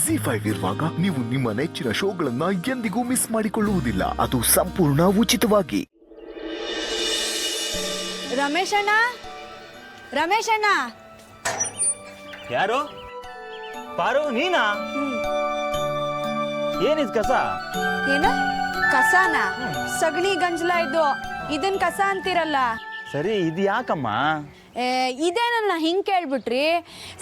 ಜಿ5 ಇರುವಾಗ ನೀವು ನಿಮ್ಮ ನೆಚ್ಚಿನ ಶೋಗಳನ್ನ ಎಂದಿಗೂ ಮಿಸ್ ಮಾಡಿಕೊಳ್ಳುವುದಿಲ್ಲ. ಅದು ಸಂಪೂರ್ಣ ಉಚಿತವಾಗಿ. ರಮೇಶ್ ಅಣ್ಣ. ಯಾರು? ಪಾರು ನೀನಾ? ಏನಿದ್ ಕಸ? ಏನ ಕಸಾನ? ಸಗಣಿ ಗಂಜಲ ಇದನ್ ಕಸ ಅಂತೀರಲ್ಲ. ಸರಿ, ಇದು ಯಾಕಮ್ಮ? ಇದೇನನ್ನ ಹಿಂಗ್ ಕೇಳ್ಬಿಟ್ರಿ?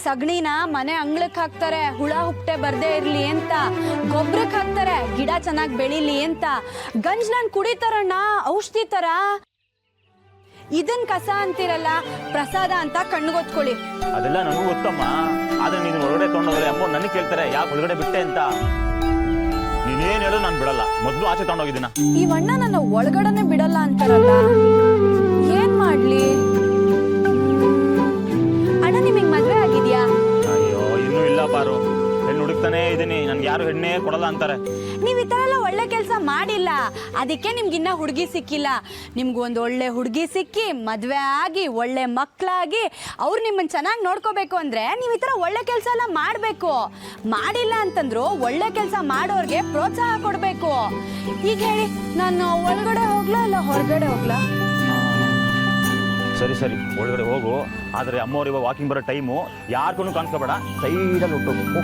ಸಗಣಿನ ಮನೆ ಅಂಗ್ಳಕ್ ಹಾಕ್ತಾರೆ, ಹುಳ ಹುಪ್ಪಟೆ ಬರ್ದೇ ಇರ್ಲಿ ಅಂತ. ಗೊಬ್ಬರಕ್ಕೆ ಹಾಕ್ತಾರೆ, ಗಿಡ ಚೆನ್ನಾಗಿ ಬೆಳಿಲಿ ಅಂತ. ಗಂಜಲನ್ ಕುಡಿತಾರಣ್ಣ, ಔಷಧಿ ತರ. ಇದನ್ ಕಸ ಅಂತೀರಲ್ಲ, ಪ್ರಸಾದ ಅಂತ ಕಣ್ಗೊತ್ಕೊಳ್ಳಿ. ಅದೆಲ್ಲ ನನಗೂ ಗೊತ್ತಮ್ಮ. ಆದ್ರೆ ನೀನು ಒಳಗಡೆ ತಗೊಂಡೋದ್ರೆ ಅಮ್ಮ ನನಗೆ ಕೇಳ್ತಾರೆ ಯಾಕೆ ಒಳಗಡೆ ಬಿಟ್ಟೆ ಅಂತ. ನೀನೇನ್ ಹೇಳೋ ನಾನು ಬಿಡಲ್ಲ. ಮೊದ್ಲು ಆಚೆ ತಗೊಂಡೋಗಿದ್ದೀನ. ಈ ಅಣ್ಣ ನನ್ನ ಒಳಗಡೆನೆ ಬಿಡಲ್ಲ ಅಂತಾರಲ್ಲ, ಏನ್ ಮಾಡ್ಲಿ? ಅಣ್ಣ, ನಿಮಗ್ ಮದ್ವೆ ಆಗಿದ್ಯಾ? ಅಯ್ಯೋ, ಇನ್ನೂ ಇಲ್ಲ ಪಾರು. ಹೆಣ್ಣು ಹುಡುಕ್ತಾನೆ ಇದೀನಿ. ನನ್ಗೆ ಯಾರು ಹೆಣ್ಣೇ ಕೊಡಲ್ಲ ಅಂತಾರೆ. ನೀವ್ ಈ ತರ ಎಲ್ಲ ಒಳ್ಳೆ ಕೆಲಸ ಮಾಡಿಲ್ಲ, ಅದಕ್ಕೆ ನಿಮ್ಗಿನ್ನ ಹುಡುಗಿ ಸಿಕ್ಕಿಲ್ಲ. ನಿಮ್ಗೆ ಒಂದು ಒಳ್ಳೆ ಹುಡುಗಿ ಸಿಕ್ಕಿ, ಮದ್ವೆ ಆಗಿ, ಒಳ್ಳೆ ಮಕ್ಕಳಾಗಿ, ಅವ್ರು ನಿಮ್ಮನ್ನ ಚೆನ್ನಾಗಿ ನೋಡ್ಕೋಬೇಕು ಅಂದ್ರೆ ನೀವ್ ಈ ತರ ಒಳ್ಳೆ ಕೆಲಸ ಎಲ್ಲ ಮಾಡ್ಬೇಕು. ಮಾಡಿಲ್ಲ ಅಂತಂದ್ರು ಒಳ್ಳೆ ಕೆಲಸ ಮಾಡೋರ್ಗೆ ಪ್ರೋತ್ಸಾಹ ಕೊಡ್ಬೇಕು. ಈಗ ಹೇಳಿ, ನಾನು ಒಳಗಡೆ ಹೋಗ್ಲಾ ಇಲ್ಲ ಹೊರಗಡೆ ಹೋಗ್ಲಾ? ಸರಿ ಸರಿ, ಒಳಗಡೆ ಹೋಗು. ಆದ್ರೆ ಅಮ್ಮವ್ರು ಇವಾಗ ವಾಕಿಂಗ್ ಬರೋ ಟೈಮು. ಯಾರ್ಗೂ ಕಾಣಿಸ್ಕೋಬೇಡ, ಸೈಡಲ್ಲಿ ಹೋಗ್ಬೇಕು.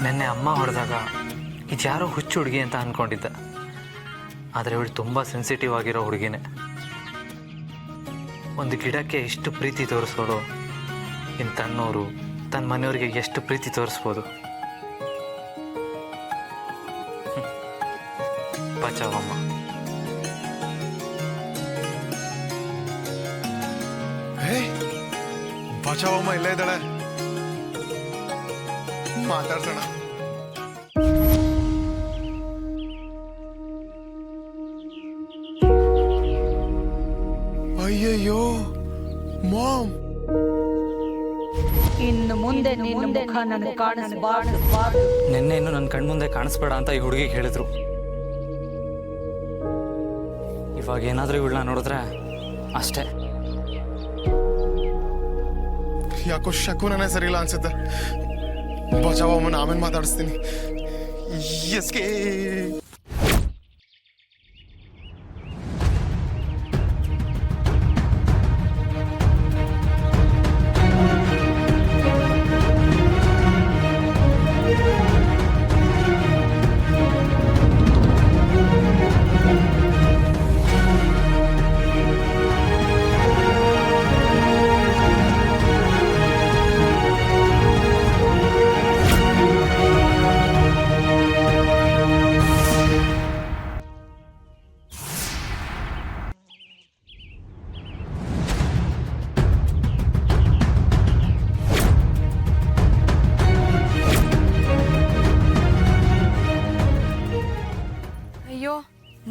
ನೆನ್ನೆ ಅಮ್ಮ ಹೊಡೆದಾಗ ಇದ್ಯಾರೋ ಹುಚ್ಚು ಹುಡುಗಿ ಅಂತ ಅಂದ್ಕೊಂಡಿದ್ದೆ. ಆದರೆ ಇವಳು ತುಂಬ ಸೆನ್ಸಿಟಿವ್ ಆಗಿರೋ ಹುಡುಗಿನೇ. ಒಂದು ಗಿಡಕ್ಕೆ ಎಷ್ಟು ಪ್ರೀತಿ ತೋರಿಸೋಳು, ಇನ್ನು ತನ್ನೋರು ತನ್ನ ಮನೆಯವ್ರಿಗೆ ಎಷ್ಟು ಪ್ರೀತಿ ತೋರಿಸ್ಬೋದು. ಬಚಾವಮ್ಮ. ಬಚಾವಮ್ಮ ಇಲ್ಲೇ ಇದ್ದಾಳೆ, ಮಾತಾಡ್ಸೋಣ. ಅಯ್ಯಯ್ಯೋ ಮಾಮ್, ಇನ್ನು ಮುಂದೆ ನಿನ್ನ ಮುಖ ನನಗೆ ಕಾಣಿಸಬಾರ್ದು. ನಿನ್ನೆ ಇನ್ನು ನನ್ನ ಕಣ್ಮುಂದೆ ಕಾಣಿಸ್ಬೇಡ ಅಂತ ಈ ಹುಡುಗಿಗೆ ಹೇಳಿದ್ರು. ಇವಾಗ ಏನಾದರೂ ಇವಳನ್ನ ನೋಡಿದ್ರೆ ಅಷ್ಟೇ. ಯಾಕೋ ಶಕುನೇ ಸರಿ ಇಲ್ಲ ಅನ್ಸುತ್ತೆ. ಬಚಾವಮ್ಮನ ಆಮೇಲೆ ಮಾತಾಡಿಸ್ತೀನಿ. ಎಸ್ಕೆ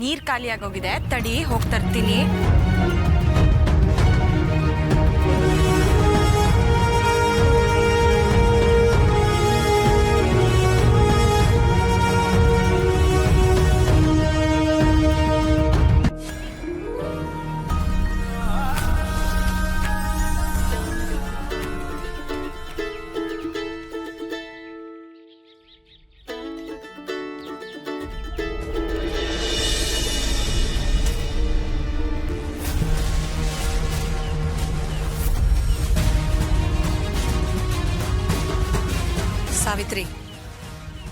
ನೀರ್ ಖಾಲಿ ಆಗೋಗಿದೆ, ತಡಿ ಹೋಗ್ತರ್ತೀನಿ. ಸಾವಿತ್ರಿ,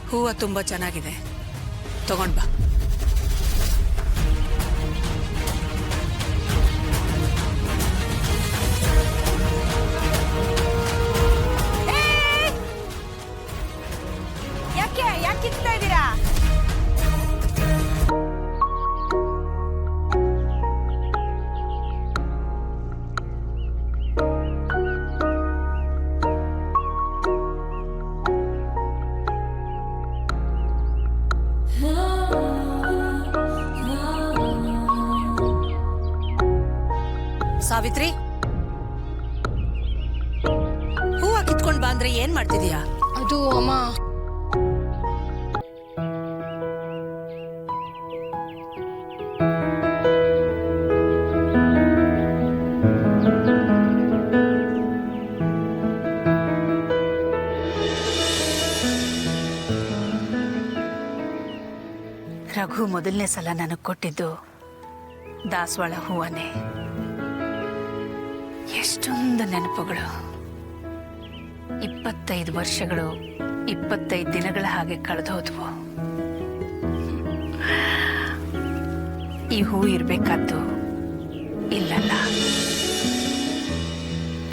ಹೂವು ತುಂಬ ಚೆನ್ನಾಗಿದೆ, ತಗೊಂಡ್ ಬಾ. ಯಾಕೆ ಕಿತ್ತಾ ಇದ್ದೀರಾ? Oh ಸಾವಿತ್ರಿ, ಹೂವ ಕಿತ್ಕೊಂಡ್ ಬಾ ಅಂದ್ರೆ ಏನ್ ಮಾಡ್ತಿದೀಯಾ? ಅದು ಅಮ್ಮ, ರಘು ಮೊದಲನೇ ಸಲ ನನಗೆ ಕೊಟ್ಟಿದ್ದು ದಾಸವಾಳ ಹೂವನೇ. ಎಷ್ಟೊಂದು ನೆನಪುಗಳು. 25 ವರ್ಷಗಳು 25 ದಿನಗಳ ಹಾಗೆ ಕಳೆದೋದ್ವು. ಈ ಹೂ ಇರ್ಬೇಕಾದ್ದು ಇಲ್ಲಲ್ಲ,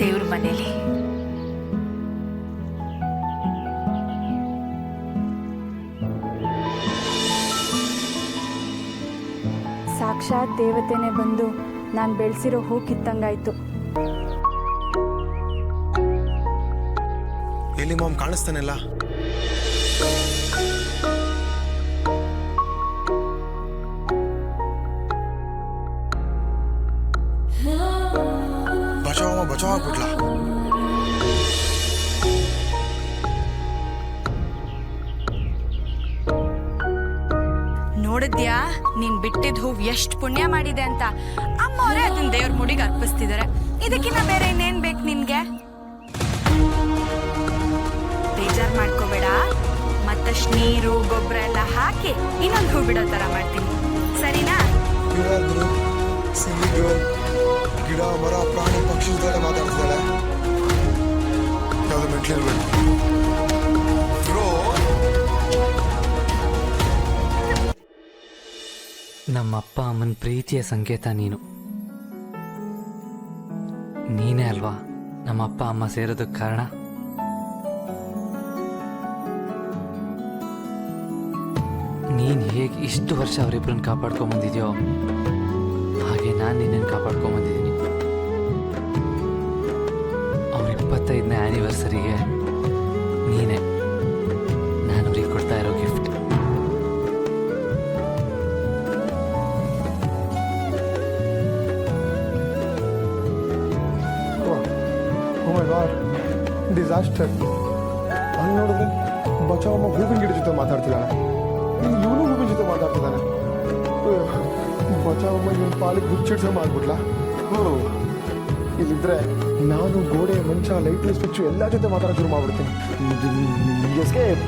ದೇವ್ರ ಮನೇಲಿ. ಸಾಕ್ಷಾತ್ ದೇವತೆನೇ ಬಂದು ನಾನು ಬೆಳೆಸಿರೋ ಹೂ ಕಿತ್ತಂಗಾಯ್ತು. ಎಲ್ಲಿ ಮಾಮ್ ಕಾಣಿಸ್ತಾನೆಲ್ಲ? ಬಚಾವ ಬಚಾವ ಆಗ್ಬಿಡ್ಲ. ನೋಡಿದ್ಯಾ ನೀನ್ ಬಿಟ್ಟಿದ್ ಹೂವ್ ಎಷ್ಟು ಪುಣ್ಯ ಮಾಡಿದೆ ಅಂತ. ಅಮ್ಮವರೇ ಅದನ್ನ ದೇವ್ರ ಮುಡಿಗೆ ಅರ್ಪಿಸ್ತಿದಾರೆ. ಇದಕ್ಕಿನ್ನ ಬೇರೆ ಇನ್ನೇನ್ ಬೇಕು ನಿನ್ಗೆ? ಬೇಜಾರ್ ಮಾಡ್ಕೋಬೇಡ, ಮತ್ತಷ್ಟು ನೀರು ಗೊಬ್ಬರ ಎಲ್ಲ ಹಾಕಿ ಇನ್ನೊಂದು ಹೂ ಬಿಡೋ ತರ ಮಾಡ್ತೀನಿ, ಸರಿನಾ? ಗಿಡ ಮರ ಪ್ರಾಣಿ ಪಕ್ಷಿ ಜೊತೆ ಮಾತಾಡ್ತಿದ್ದಾಳೆ. ಯಾವ್ದು ಮೆಂಟ್ಲಿರ್ಬೇಕು. ನಮ್ಮಪ್ಪ ಅಮ್ಮನ ಪ್ರೀತಿಯ ಸಂಕೇತ ನೀನು. ನೀನೇ ಅಲ್ವಾ ನಮ್ಮಪ್ಪ ಅಮ್ಮ ಸೇರೋದಕ್ಕೆ ಕಾರಣ. ನೀನು ಹೇಗೆ ಇಷ್ಟು ವರ್ಷ ಅವರಿಬ್ಬರನ್ನ ಕಾಪಾಡ್ಕೊಂಬಂದಿದ್ಯೋ ಹಾಗೆ ನಾನು ನಿನ್ನನ್ನು ಕಾಪಾಡ್ಕೊಂಬಂದಿದ್ದೀನಿ. ಅವ್ರ 25ನೇ ಆ್ಯನಿವರ್ಸರಿಗೆ ನೀನೇ ನಾನು ಅವ್ರಿಗೆ ಕೊಡ್ತಾ ಇರೋ ಗಿಫ್ಟ್. ಡಿಸಾಸ್ಟರ್. ಅಲ್ಲಿ ನೋಡಿದ್ರೆ ಬಚಾವಮ್ಮ ಹೂವಿನ ಗಿಡ ಜೊತೆ ಮಾತಾಡ್ತಿದ್ದಾಳೆ, ಇವನು ಹೂವಿನ ಜೊತೆ ಮಾತಾಡ್ತಿದ್ದಾನೆ. ಬಚಾವಮ್ಮ ಇವನ್ ಪಾಲಿಗೆ ಹುಚ್ಚಿಡ್ಸ ಮಾಡ್ಬಿಡ್ಲ. ಇಲ್ಲಿದ್ರೆ ನಾನು ಗೋಡೆ ಮಂಚ ಲೈಟ್ ಸ್ವಿಚ್ ಎಲ್ಲ ಜೊತೆ ಮಾತಾಡೋಕೆ ಶುರು ಮಾಡ್ಬಿಡ್ತೀನಿ. ಎಸ್ಕೇಪ್.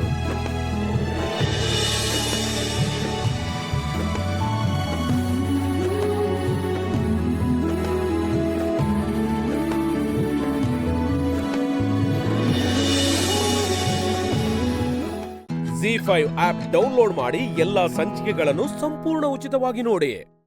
ZEE5 ಆಪ್ ಡೌನ್ಲೋಡ್ ಮಾಡಿ ಎಲ್ಲಾ ಸಂಚಿಕೆಗಳನ್ನು ಸಂಪೂರ್ಣ ಉಚಿತವಾಗಿ ನೋಡಿ.